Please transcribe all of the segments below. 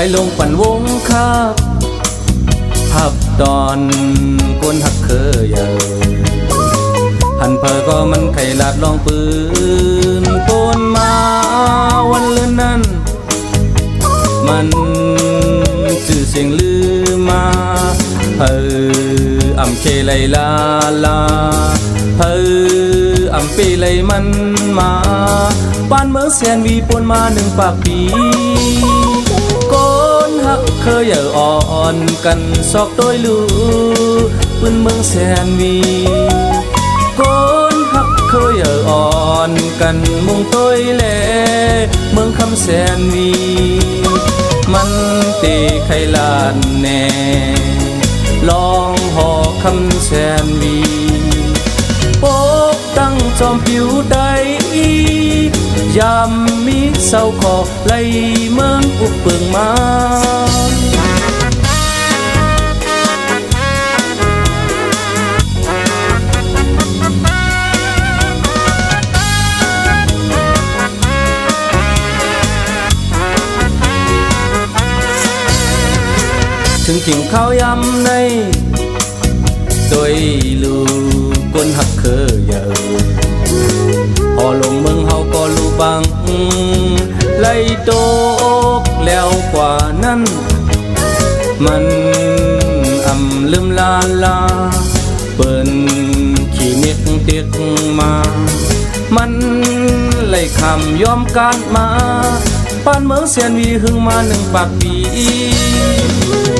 ว้ลงปั่นวงคาบพับตอนกวนหักเคยหันเพอก็มันไข่ลาดลองปืนโกนมาวันเลื่อนนั้นมันชื่อเสียงลือมาอำเคไลลาลาอำปีไลมันมาบ้านเมืองแสนวีปนมา1 ปากปีโกนหักเคยอ่อนกันซอกโดยลูปืนเมืองแสนวีโกนหักเคยอ่อนกันมุงต้อยแลเมืองคำแสนวีมันตีไข่ลานแน่ลองหอคำแสนวีปกตั้งจอมผิวใดยามมีเศร้าขอไล่เมืองอุบเปิงมาถึงกิ่งข้าวยำในตัวลูกวนหักเคยพอลงเมืองเฮาก็ลูบังไล่โตกแล้วกว่านั้นมันลืมลาลาเปิ้นขี้เมียกเตียกมามันไล่คำยอมการมาบ้านเมืองแสนวีหึงมา1 ปากปี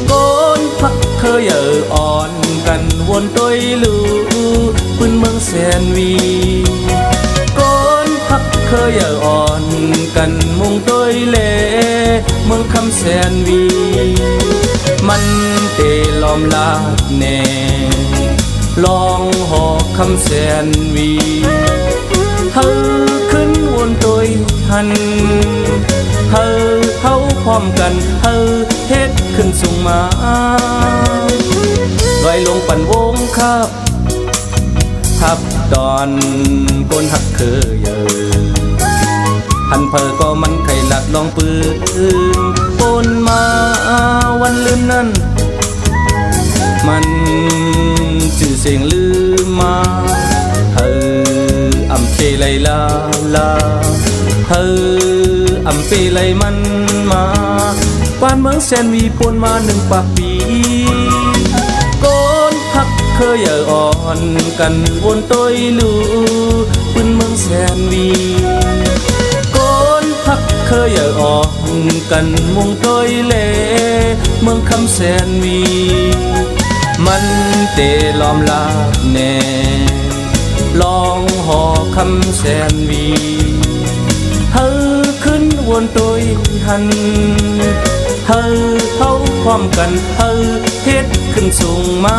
โกนพักเคยอ่อนกันวนต้อยลูปืนเมืองแสนวีโกนพักเคยอ่อนกันมุงต้อยเล่เมืองคำแสนวีมันเตล้อมลาดแน่ลองหอคำแสนวีขึ้นวนต้อยหันเฮาพร้อมกันเฮ็ดขึ้นสูงมาไว้ลงปั่นวงคาบทับตอนกนหักเคยหันเพอก็มันไข่หลัดลองปืนปนมาวันลืมนั้นมันชื่อเสียงลืมมาอำเคไลลาลาอำปีไลมันมาบ้านเมืองแสนวีปนมา1 ปากปีโกนหักเคยอ่อนกันวนต้อยลูปืนเมืองแสนวีโกนหักเคยอ่อนกันมุงต้อยเล่เมืองคำแสนวีมันเตล้อมลาแน่ลองหอคำแสนวีขึ้นวนต้อยหันเฮาพร้อมกันเฮ็ดขึ้นสูงมา